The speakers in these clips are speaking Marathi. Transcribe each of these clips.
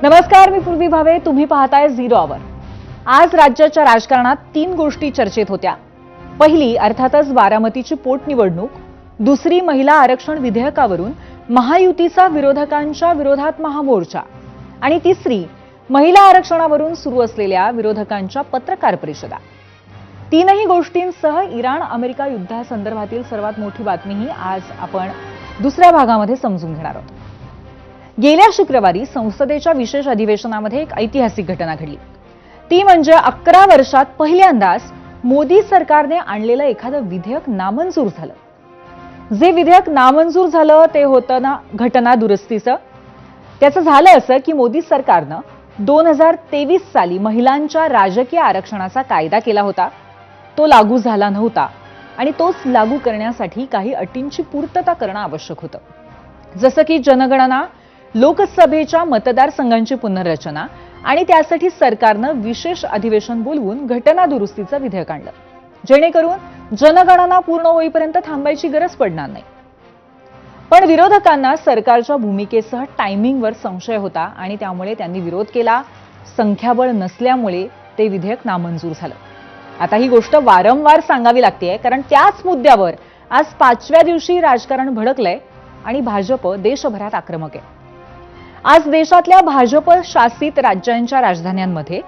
नमस्कार, मी पूर्वी भावे. तुम्ही पाहताय झिरो आवर. आज राज्याच्या राजकारणात 3 गोष्टी चर्चेत होत्या. पहिली अर्थातच बारामतीची पोटनिवडणूक, दुसरी महिला आरक्षण विधेयकावरून महायुतीचा विरोधकांच्या विरोधात महामोर्चा आणि तिसरी महिला आरक्षणावरून सुरू असलेल्या विरोधकांच्या पत्रकार परिषदा. तीनही गोष्टींसह इराण अमेरिका युद्धासंदर्भातील सर्वात मोठी बातमीही आज आपण दुसऱ्या भागामध्ये समजून घेणार आहोत. गेल्या शुक्रवारी संसदेच्या विशेष अधिवेशनामध्ये एक ऐतिहासिक घटना घडली. ती म्हणजे 11 वर्षात पहिल्यांदाच मोदी सरकारने आणलेलं एखादं विधेयक नामंजूर झालं. जे विधेयक नामंजूर झालं ते होतं ना घटना दुरुस्तीचं. त्याचं झालं असं की मोदी सरकारनं 2023 साली महिलांच्या राजकीय आरक्षणाचा कायदा केला होता. तो लागू झाला नव्हता आणि तोच लागू करण्यासाठी काही अटींची पूर्तता करणं आवश्यक होतं. जसं की जनगणना, लोकसभेच्या मतदारसंघांची पुनर्रचना आणि त्यासाठी सरकारनं विशेष अधिवेशन बोलवून घटना दुरुस्तीचं विधेयक आणलं, जेणेकरून जनगणना पूर्ण होईपर्यंत थांबायची गरज पडणार नाही. पण विरोधकांना सरकारच्या भूमिकेसह टायमिंगवर संशय होता आणि त्यामुळे त्यांनी विरोध केला. संख्याबळ नसल्यामुळे ते विधेयक नामंजूर झालं. आता ही गोष्ट वारंवार सांगावी लागतेय, कारण त्याच मुद्द्यावर आज 5व्या दिवशी राजकारण भडकलंय आणि भाजप देशभरात आक्रमक आहे. आज देशातल्या भाजप शासित राज्यांच्या राजधान्यांमध्ये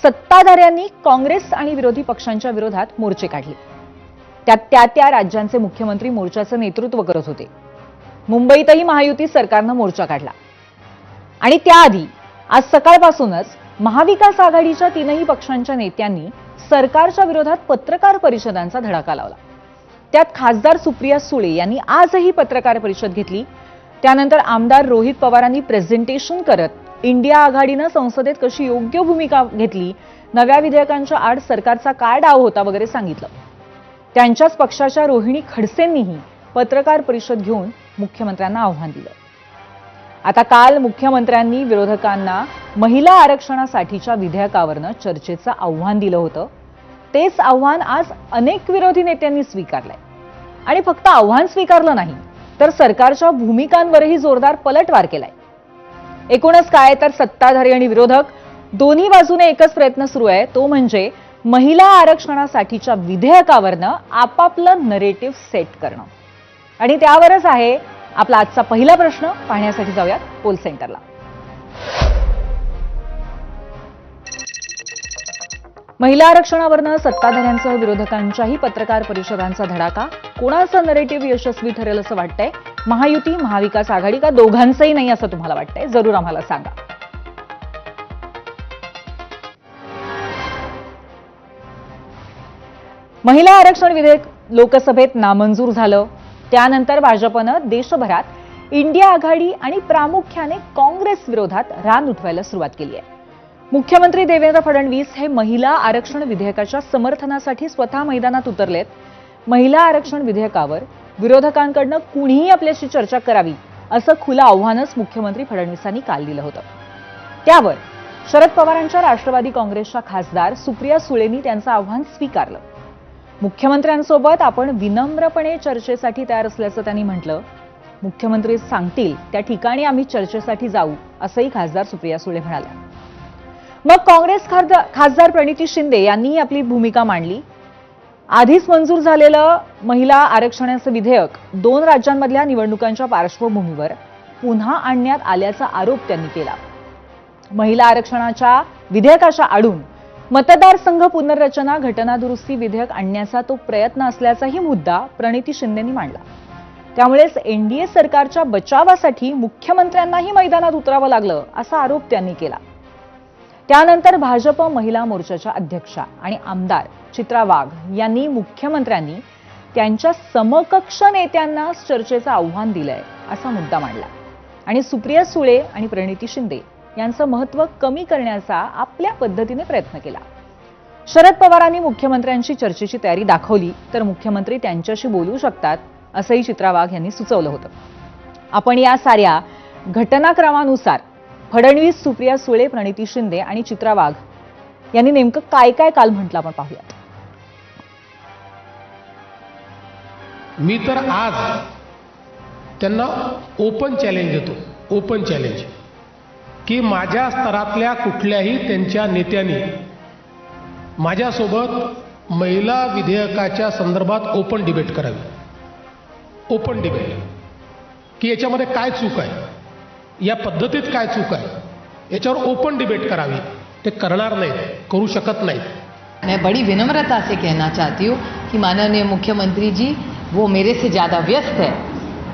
सत्ताधाऱ्यांनी काँग्रेस आणि विरोधी पक्षांच्या विरोधात मोर्चे काढले. त्यात त्या राज्यांचे मुख्यमंत्री मोर्चाचं नेतृत्व करत होते. मुंबईतही महायुती सरकारनं मोर्चा काढला आणि त्याआधी आज सकाळपासूनच महाविकास आघाडीच्या 3ही पक्षांच्या नेत्यांनी सरकारच्या विरोधात पत्रकार परिषदांचा धडाका लावला. त्यात खासदार सुप्रिया सुळे यांनी आजही पत्रकार परिषद घेतली. त्यानंतर आमदार रोहित पवारांनी प्रेझेंटेशन करत इंडिया आघाडीनं संसदेत कशी योग्य भूमिका घेतली, नव्या विधेयकांच्या आड सरकारचा काय डाव होता वगैरे सांगितलं. त्यांच्याच पक्षाच्या रोहिणी खडसेंनीही पत्रकार परिषद घेऊन मुख्यमंत्र्यांना आव्हान दिलं. आता काल मुख्यमंत्र्यांनी विरोधकांना महिला आरक्षणासाठीच्या विधेयकावरनं चर्चेचं आव्हान दिलं होतं. तेच आव्हान आज अनेक विरोधी नेत्यांनी स्वीकारलंय आणि फक्त आव्हान स्वीकारलं नाही तर सरकारच्या भूमिकांवरही जोरदार पलटवार केलाय. एकूणच काय तर सत्ताधारी आणि विरोधक दोन्ही बाजूने एकच प्रयत्न सुरू आहे, तो म्हणजे महिला आरक्षणासाठीच्या विधेयकावरनं आपापलं नरेटिव्ह सेट करणं. आणि त्यावरच आहे आपला आजचा पहिला प्रश्न. पाहण्यासाठी जाऊयात पोल सेंटरला. महिला आरक्षणावरनं सत्ताधाऱ्यांसह विरोधकांच्याही पत्रकार परिषदांचा धडाका. कोणाचं नरेटिव्ह यशस्वी ठरेल असं वाटतंय? महायुती, महाविकास आघाडी का दोघांचंही नाही असं तुम्हाला वाटतंय? जरूर आम्हाला सांगा. महिला आरक्षण विधेयक लोकसभेत नामंजूर झालं. त्यानंतर भाजपनं देशभरात इंडिया आघाडी आणि प्रामुख्याने काँग्रेस विरोधात रान उठवायला सुरुवात केली आहे. मुख्यमंत्री देवेंद्र फडणवीस हे महिला आरक्षण विधेयकाच्या समर्थनासाठी स्वतः मैदानात उतरलेत. महिला आरक्षण विधेयकावर विरोधकांकडनं कुणीही आपल्याशी चर्चा करावी असं खुलं आव्हानच मुख्यमंत्री फडणवीसांनी काल दिलं होतं. त्यावर शरद पवारांच्या राष्ट्रवादी काँग्रेसच्या खासदार सुप्रिया सुळेंनी त्यांचं आव्हान स्वीकारलं. मुख्यमंत्र्यांसोबत आपण विनम्रपणे चर्चेसाठी तयार असल्याचं त्यांनी म्हटलं. मुख्यमंत्री सांगतील त्या ठिकाणी आम्ही चर्चेसाठी जाऊ असंही खासदार सुप्रिया सुळे म्हणाल्या. मग काँग्रेस खासदार प्रणिती शिंदे यांनीही आपली भूमिका मांडली. आधीच मंजूर झालेलं महिला आरक्षणाचं विधेयक 2 राज्यांमधल्या निवडणुकांच्या पार्श्वभूमीवर पुन्हा आणण्यात आल्याचा आरोप त्यांनी केला. महिला आरक्षणाच्या विधेयकाच्या आडून मतदारसंघ पुनर्रचना, घटना दुरुस्ती विधेयक आणण्याचा तो प्रयत्न असल्याचाही मुद्दा प्रणिती शिंदेंनी मांडला. त्यामुळेच एनडीए सरकारच्या बचावासाठी मुख्यमंत्र्यांनाही मैदानात उतरावं लागलं असा आरोप त्यांनी केला. त्यानंतर भाजप महिला मोर्चाच्या अध्यक्षा आणि आमदार चित्रा वाघ यांनी मुख्यमंत्र्यांनी त्यांच्या समकक्ष नेत्यांना चर्चेचं आव्हान दिलंय असा मुद्दा मांडला आणि सुप्रिया सुळे आणि प्रणिती शिंदे यांचं महत्त्व कमी करण्याचा आपल्या पद्धतीने प्रयत्न केला. शरद पवारांनी मुख्यमंत्र्यांची चर्चेची तयारी दाखवली तर मुख्यमंत्री त्यांच्याशी बोलू शकतात असंही चित्रा वाघ यांनी सुचवलं होतं. आपण या साऱ्या घटनाक्रमानुसार फडणवीस, सुप्रिया सुळे, प्रणिती शिंदे आणि चित्रा वाघ यांनी नेमकं काय काय काल म्हटलं आपण पाहूयात. मी तर आज त्यांना ओपन चॅलेंज देतो. ओपन चॅलेंज की माझ्या स्तरातल्या कुठल्याही त्यांच्या नेत्यांनी माझ्यासोबत महिला विधेयकाच्या संदर्भात ओपन डिबेट करावी. ओपन डिबेट की याच्यामध्ये काय चूक आहे, या पद्धतीत काय चूक आहे, याच्यावर ओपन डिबेट करावी. ते करणार नाहीत, करू शकत नाहीत. मैं बड़ी विनम्रता से कहना चाहती हूँ कि माननीय मुख्यमंत्री जी वो मेरे से ज़्यादा व्यस्त है.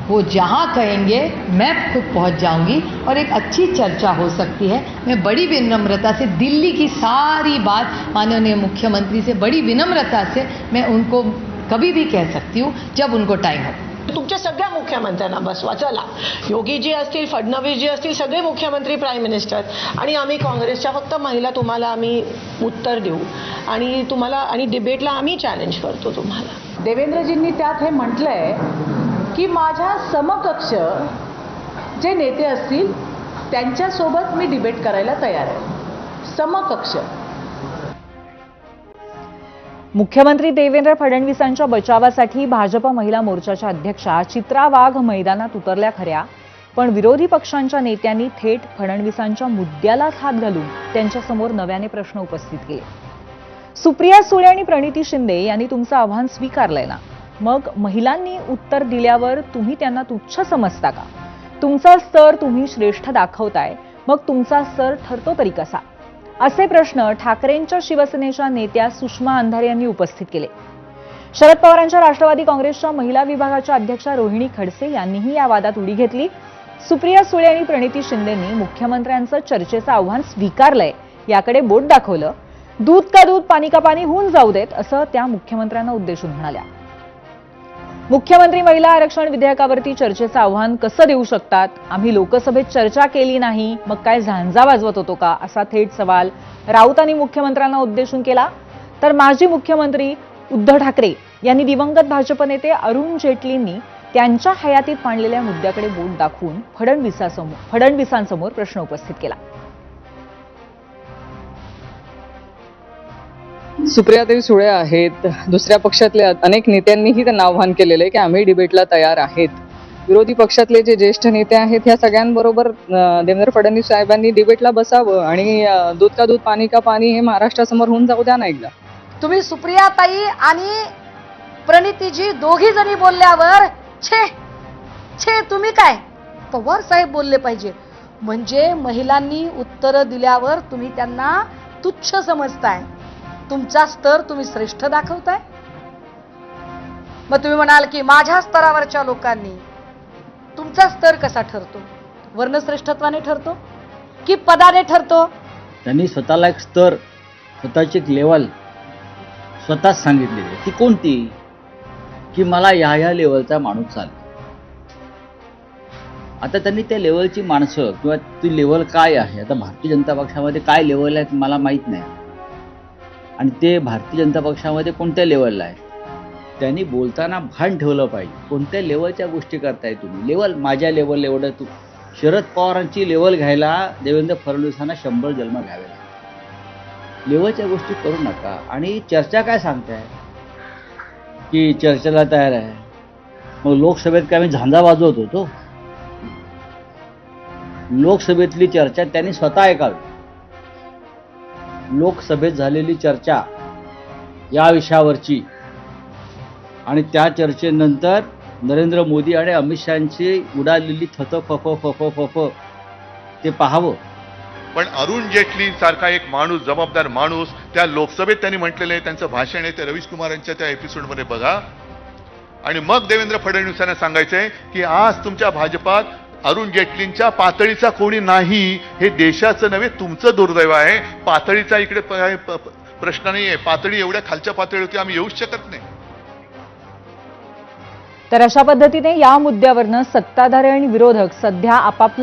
वो जहाँ कहेंगे मैं खुद पहुँच जाऊंगी और एक अच्छी चर्चा हो सकती है. मैं बड़ी विनम्रता से दिल्ली की सारी बात माननीय मुख्यमंत्री से बड़ी विनम्रता से मैं उनको कभी भी कह सकती हूँ जब उनको टाइम हो. तुमच्या सगळ्या मुख्यमंत्र्यांना बसवा. चला, योगीजी असतील, फडणवीसजी असतील, सगळे मुख्यमंत्री, प्राईम मिनिस्टर, आणि आम्ही काँग्रेसच्या फक्त महिला तुम्हाला आम्ही उत्तर देऊ आणि तुम्हाला आणि डिबेटला आम्ही चॅलेंज करतो तुम्हाला. देवेंद्रजींनी त्यात हे म्हटलंय की माझ्या समकक्ष जे नेते असतील त्यांच्यासोबत मी डिबेट करायला तयार आहे. समकक्ष. मुख्यमंत्री देवेंद्र फडणवीसांच्या बचावासाठी भाजप महिला मोर्चाच्या अध्यक्षा चित्रा वाघ मैदानात उतरल्या खऱ्या, पण विरोधी पक्षांच्या नेत्यांनी थेट फडणवीसांच्या मुद्द्यालाच हात घालून त्यांच्यासमोर नव्याने प्रश्न उपस्थित केले. सुप्रिया सुळे आणि प्रणिती शिंदे यांनी तुमचं आव्हान स्वीकारलंय ना, मग महिलांनी उत्तर दिल्यावर तुम्ही त्यांना तुच्छ समजता का? तुमचा स्तर तुम्ही श्रेष्ठ दाखवताय, मग तुमचा स्तर ठरतो तरी कसा? असे प्रश्न ठाकरेंच्या शिवसेनेच्या नेत्या सुषमा अंधारे यांनी उपस्थित केले. शरद पवारांच्या राष्ट्रवादी काँग्रेसच्या महिला विभागाच्या अध्यक्षा रोहिणी खडसे यांनीही या वादात उडी घेतली. सुप्रिया सुळे आणि प्रणिती शिंदेंनी मुख्यमंत्र्यांचं चर्चेचं आव्हान स्वीकारलंय याकडे बोट दाखवलं. दूध का दूध पाणी का पाणी होऊन जाऊ देत असं त्या मुख्यमंत्र्यांना उद्देशून म्हणाल्या. मुख्यमंत्री महिला आरक्षण विधेयकावरती चर्चेचं आव्हान कसं देऊ शकतात? आम्ही लोकसभेत चर्चा केली नाही, मग काय झांजा वाजवत होतो का, असा थेट सवाल राऊतांनी मुख्यमंत्र्यांना उद्देशून केला. तर माजी मुख्यमंत्री उद्धव ठाकरे यांनी दिवंगत भाजप नेते अरुण जेटलींनी त्यांच्या हयातीत मांडलेल्या मुद्द्याकडे बोट दाखवून फडणवीसांसमोर प्रश्न उपस्थित केला. सुप्रियाताई सुळे आहेत, दुसऱ्या पक्षातले अनेक नेत्यांनीही त्यांना आव्हान केलेलं आहे की आम्ही डिबेटला तयार आहेत. विरोधी पक्षातले जे ज्येष्ठ नेते आहेत ह्या सगळ्यांबरोबर देवेंद्र फडणवीस साहेबांनी डिबेटला बसावं आणि दूध का दूध पाणी का पाणी हे महाराष्ट्रासमोर होऊन जाऊ द्या ना एकदा. तुम्ही सुप्रियाताई आणि प्रणितीजी दोघी जणी बोलल्यावर छे छे तुम्ही काय, पवार साहेब बोलले पाहिजे. म्हणजे महिलांनी उत्तर दिल्यावर तुम्ही त्यांना तुच्छ समजताय, तुमचा स्तर तुम्ही श्रेष्ठ दाखवताय. मग तुम्ही म्हणाल की माझ्या स्तरावरच्या लोकांनी, तुमचा स्तर कसा ठरतो? वर्णश्रेष्ठत्वाने ठरतो की पदाने ठरतो? त्यांनी स्वतःला एक स्तर, स्वतःची एक लेवल स्वतःच सांगितलेली आहे. ती कोणती? की मला ह्या लेवलचा माणूस चालेल. आता त्यांनी त्या लेवलची माणसं किंवा ती लेवल काय आहे, आता भारतीय जनता पक्षामध्ये काय लेवल आहेत मला माहीत नाही, आणि ते भारतीय जनता पक्षामध्ये कोणत्या लेवलला आहे त्यांनी बोलताना भान ठेवलं पाहिजे. कोणत्या लेवलच्या गोष्टी करताय तुम्ही? लेवल माझ्या लेवल एवढं तू. शरद पवारांची लेवल घ्यायला देवेंद्र फडणवीसांना 100 जन्म घ्यावे लागले. लेवलच्या गोष्टी करू नका. आणि चर्चा काय सांगताय की चर्चेला तयार आहे, मग लोकसभेत काय आम्ही झांजा वाजवत होतो? लोकसभेतली चर्चा त्यांनी स्वतः ऐकावी. लोकसभेत झालेली चर्चा या विषयावरची आणि त्या चर्चेनंतर नरेंद्र मोदी आणि अमित शहाची उडालेली फफ ते पाहावं. पण अरुण जेटली सारखा एक माणूस, जबाबदार माणूस, त्या लोकसभेत त्यांनी म्हटलेलं आहे, त्यांचं भाषण आहे ते रवीश कुमार यांच्या त्या एपिसोडमध्ये बघा. आणि मग देवेंद्र फडणवीसांना सांगायचंय की आज तुमच्या भाजपात अरुण जेटलींच्या पातळीचा कोणी नाही, हे देशाचं नव्हे तुमचं दुर्दैव आहे. पातळीचा इकडे प्रश्न नाही आहे. पातळी एवढ्या खालच्या पातळीवरती आम्ही येऊच शकत नाही. तर अशा पद्धतीने या मुद्द्यावरनं सत्ताधारी आणि विरोधक सध्या आपापलं